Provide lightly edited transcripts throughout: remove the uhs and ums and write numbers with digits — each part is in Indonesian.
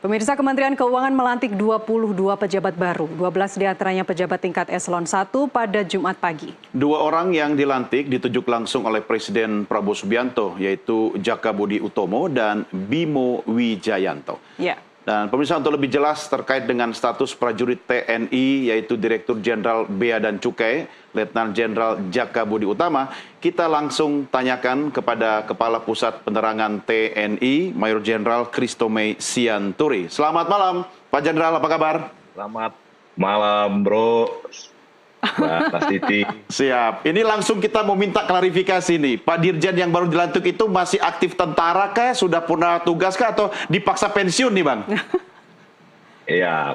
Pemirsa, Kementerian Keuangan melantik 22 pejabat baru, 12 diantaranya pejabat tingkat eselon 1 pada Jumat pagi. Dua orang yang dilantik ditunjuk langsung oleh Presiden Prabowo Subianto, yaitu Jaka Budi Utomo dan Bimo Wijayanto. Ya. Dan pemirsa, untuk lebih jelas terkait dengan status prajurit TNI, yaitu Direktur Jenderal Bea dan Cukai, Letnan Jenderal Jaka Budi Utama, kita langsung tanyakan kepada Kepala Pusat Penerangan TNI, Mayor Jenderal Christomey Sianturi. Selamat malam, Pak Jenderal, apa kabar? Selamat malam, Bro. Mbak Nastiti. Siap. Ini langsung kita mau minta klarifikasi nih. Pak Dirjen yang baru dilantik itu masih aktif tentara kah? Sudah purna tugas kah? Atau dipaksa pensiun nih, Bang? Iya,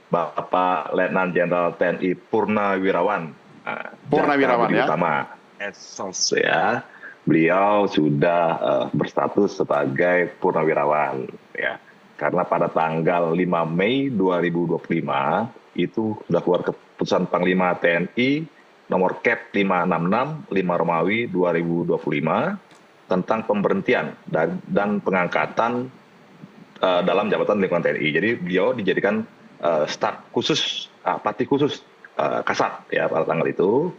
Bapak Letnan Jenderal TNI Purnawirawan. Purnawirawan ya? Utama Esos ya. Beliau sudah berstatus sebagai Purnawirawan ya. Karena pada tanggal 5 Mei 2025 itu sudah keluar keputusan Panglima TNI nomor Kep 566 5 Romawi 2025 tentang pemberhentian dan pengangkatan dalam jabatan lingkungan TNI. Jadi beliau dijadikan staf khusus, Patih khusus Kasat ya pada tanggal itu.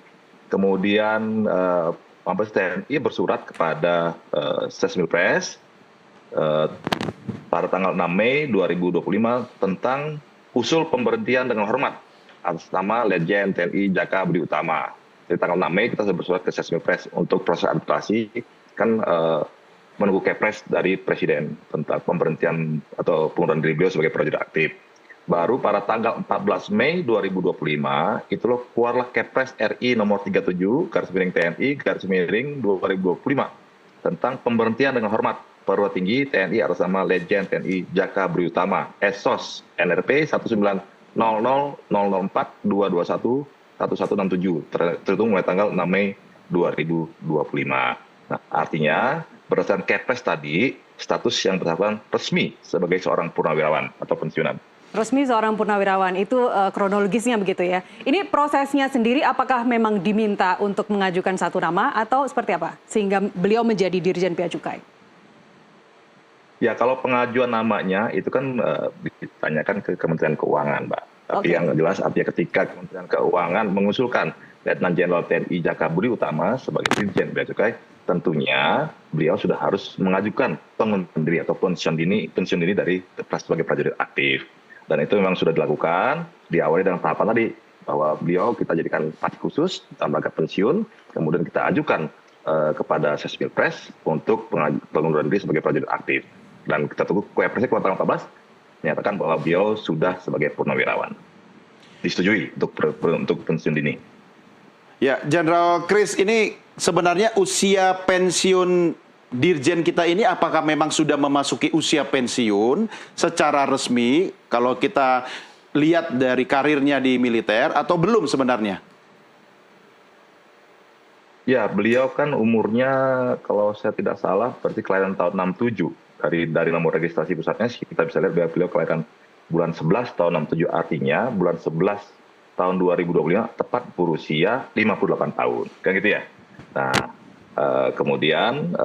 Kemudian Mabes TNI bersurat kepada Sesmilpres pada tanggal 6 Mei 2025 tentang usul pemberhentian dengan hormat atas nama Legend TNI Jaka Budi Utama. Jadi tanggal 6 Mei kita sudah bersurat ke Sesmilpres untuk proses administrasi, kan menunggu kepres dari Presiden tentang pemberhentian atau pengunduran diri beliau sebagai prajurit aktif. Baru pada tanggal 14 Mei 2025 itu keluarlah kepres RI nomor 37 garis miring TNI garis miring 2025 tentang pemberhentian dengan hormat perwira tinggi TNI atas nama Legend TNI Jaka Budi Utama (ESOS) NRP 190042211167 terhitung mulai tanggal 6 Mei 2025. Nah, artinya berdasarkan Kepres tadi status yang bersangkutan resmi sebagai seorang purnawirawan atau pensiunan. Resmi seorang purnawirawan, itu kronologisnya begitu ya. Ini prosesnya sendiri apakah memang diminta untuk mengajukan satu nama atau seperti apa? Sehingga beliau menjadi Dirjen Bea Cukai. Ya, kalau pengajuan namanya itu kan ditanyakan ke Kementerian Keuangan, Mbak. Tapi yang jelas artinya ketika Kementerian Keuangan mengusulkan Letnan Jenderal TNI Jaka Budi Utama sebagai Dirjen Bea Cukai, tentunya beliau sudah harus mengajukan pengunduran diri atau pensiun dini dari sebagai prajurit aktif. Dan itu memang sudah dilakukan, diawali dengan tahapan tadi, bahwa beliau kita jadikan patih khusus dalam rangka pensiun, kemudian kita ajukan kepada Sesmilpres untuk pengunduran diri sebagai prajurit aktif. Dan kita tunggu Kepresnya keluar tanggal 14, menyatakan bahwa beliau sudah sebagai purnawirawan. Disetujui untuk pensiun dini. Ya, Jenderal Chris, ini sebenarnya usia pensiun Dirjen kita ini apakah memang sudah memasuki usia pensiun secara resmi kalau kita lihat dari karirnya di militer atau belum sebenarnya? Ya, beliau kan umurnya kalau saya tidak salah berarti kelahiran tahun 67. Dari nomor registrasi pusatnya kita bisa lihat beliau kelahiran bulan 11 tahun 67, artinya bulan 11 tahun 2025 tepat berusia 58 tahun. Kan gitu ya. Nah, kemudian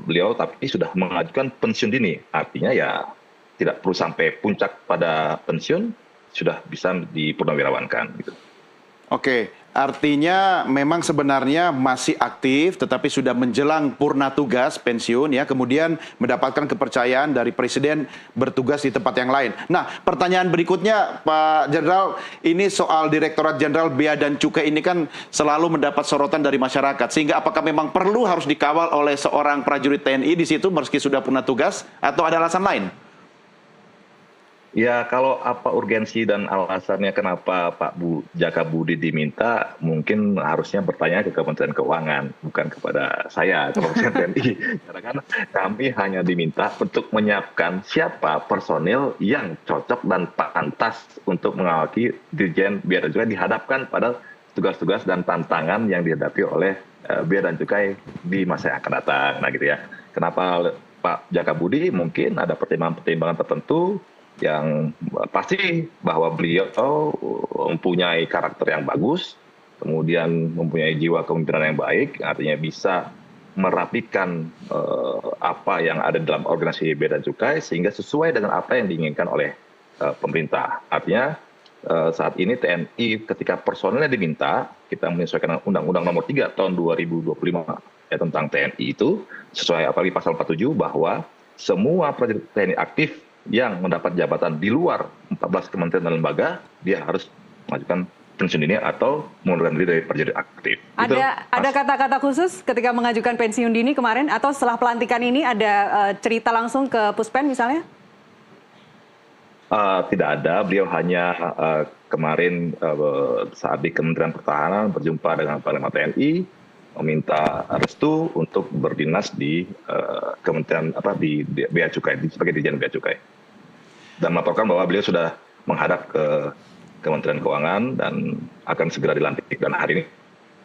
beliau tapi sudah mengajukan pensiun dini, artinya ya tidak perlu sampai puncak pada pensiun, sudah bisa dipurnawirawankan gitu. Oke, artinya memang sebenarnya masih aktif tetapi sudah menjelang purna tugas pensiun ya, kemudian mendapatkan kepercayaan dari Presiden bertugas di tempat yang lain. Nah, pertanyaan berikutnya Pak Jenderal, ini soal Direktorat Jenderal Bea dan Cukai ini kan selalu mendapat sorotan dari masyarakat, sehingga apakah memang perlu harus dikawal oleh seorang prajurit TNI di situ meski sudah purna tugas atau ada alasan lain? Ya, kalau apa urgensi dan alasannya kenapa Pak Jaka Budi diminta, mungkin harusnya bertanya ke Kementerian Keuangan, bukan kepada saya, Kementerian TNI. Karena kan kami hanya diminta untuk menyiapkan siapa personil yang cocok dan pantas untuk mengawaki Dirjen Bea dan Cukai dihadapkan pada tugas-tugas dan tantangan yang dihadapi oleh Bea dan Cukai di masa yang akan datang. Nah gitu ya. Kenapa Pak Jaka Budi? Mungkin ada pertimbangan-pertimbangan tertentu yang pasti bahwa beliau mempunyai karakter yang bagus, kemudian mempunyai jiwa kepemimpinan yang baik, artinya bisa merapikan apa yang ada dalam organisasi Bea dan Cukai sehingga sesuai dengan apa yang diinginkan oleh pemerintah. Artinya saat ini TNI ketika personelnya diminta, kita menyesuaikan Undang-Undang Nomor 3 Tahun 2025 ya, tentang TNI itu sesuai apalagi pasal 47 bahwa semua prajurit TNI aktif yang mendapat jabatan di luar 14 kementerian dan lembaga, dia harus mengajukan pensiun dini atau mengundurkan diri dari prajurit aktif. Ada kata-kata khusus ketika mengajukan pensiun dini kemarin atau setelah pelantikan ini ada cerita langsung ke Puspen misalnya? Tidak ada, beliau hanya kemarin saat di Kementerian Pertahanan berjumpa dengan Panglima TNI, meminta restu untuk berdinas di Kementerian di Bea Cukai sebagai Dirjen Bea Cukai, dan melaporkan bahwa beliau sudah menghadap ke Kementerian Keuangan dan akan segera dilantik, dan hari ini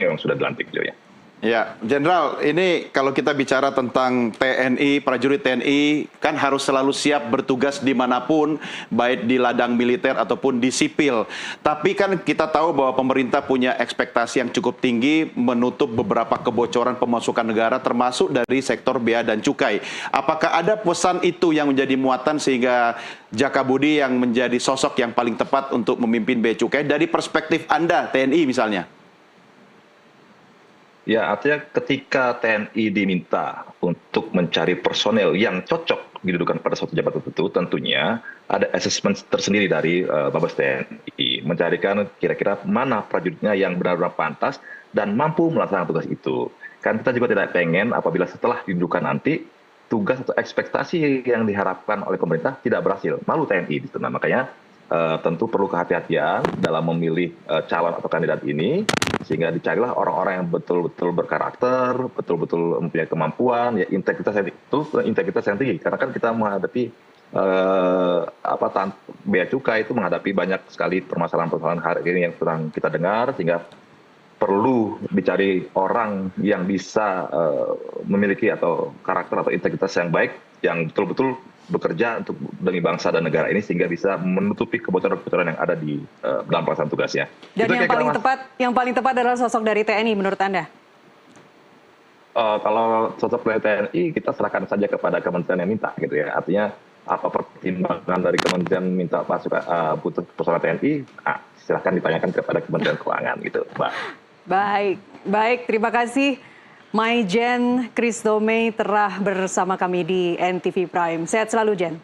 memang sudah dilantik beliau ya. Ya, Jenderal, ini kalau kita bicara tentang TNI, prajurit TNI kan harus selalu siap bertugas dimanapun, baik di ladang militer ataupun di sipil. Tapi kan kita tahu bahwa pemerintah punya ekspektasi yang cukup tinggi menutup beberapa kebocoran pemasukan negara termasuk dari sektor bea dan cukai. Apakah ada pesan itu yang menjadi muatan sehingga Jaka Budi yang menjadi sosok yang paling tepat untuk memimpin bea cukai dari perspektif Anda, TNI misalnya? Ya, artinya ketika TNI diminta untuk mencari personel yang cocok didudukan pada suatu jabatan tertentu, tentunya ada asesmen tersendiri dari Mabes TNI, mencarikan kira-kira mana prajuritnya yang benar-benar pantas dan mampu melaksanakan tugas itu. Kan kita juga tidak pengen apabila setelah didudukan nanti, tugas atau ekspektasi yang diharapkan oleh pemerintah tidak berhasil. Malu TNI. Nah, makanya tentu perlu kehati-hatian dalam memilih calon atau kandidat ini, sehingga dicarilah orang-orang yang betul-betul berkarakter, betul-betul mempunyai kemampuan, ya integritas yang tinggi. Karena kan kita menghadapi bea cukai itu menghadapi banyak sekali permasalahan-permasalahan hari ini yang sedang kita dengar, sehingga perlu dicari orang yang bisa memiliki atau karakter atau integritas yang baik, yang betul-betul bekerja untuk demi bangsa dan negara ini sehingga bisa menutupi kebocoran-kebocoran yang ada di dalam pelaksanaan tugasnya. Dan yang paling tepat adalah sosok dari TNI menurut Anda? Kalau sosok dari TNI kita serahkan saja kepada kementerian yang minta gitu ya. Artinya apa pertimbangan dari kementerian minta butuh personel TNI, silahkan ditanyakan kepada Kementerian Keuangan gitu, Mbak. Baik, terima kasih. Maijen Christomey telah bersama kami di NTV Prime. Sehat selalu, Jen.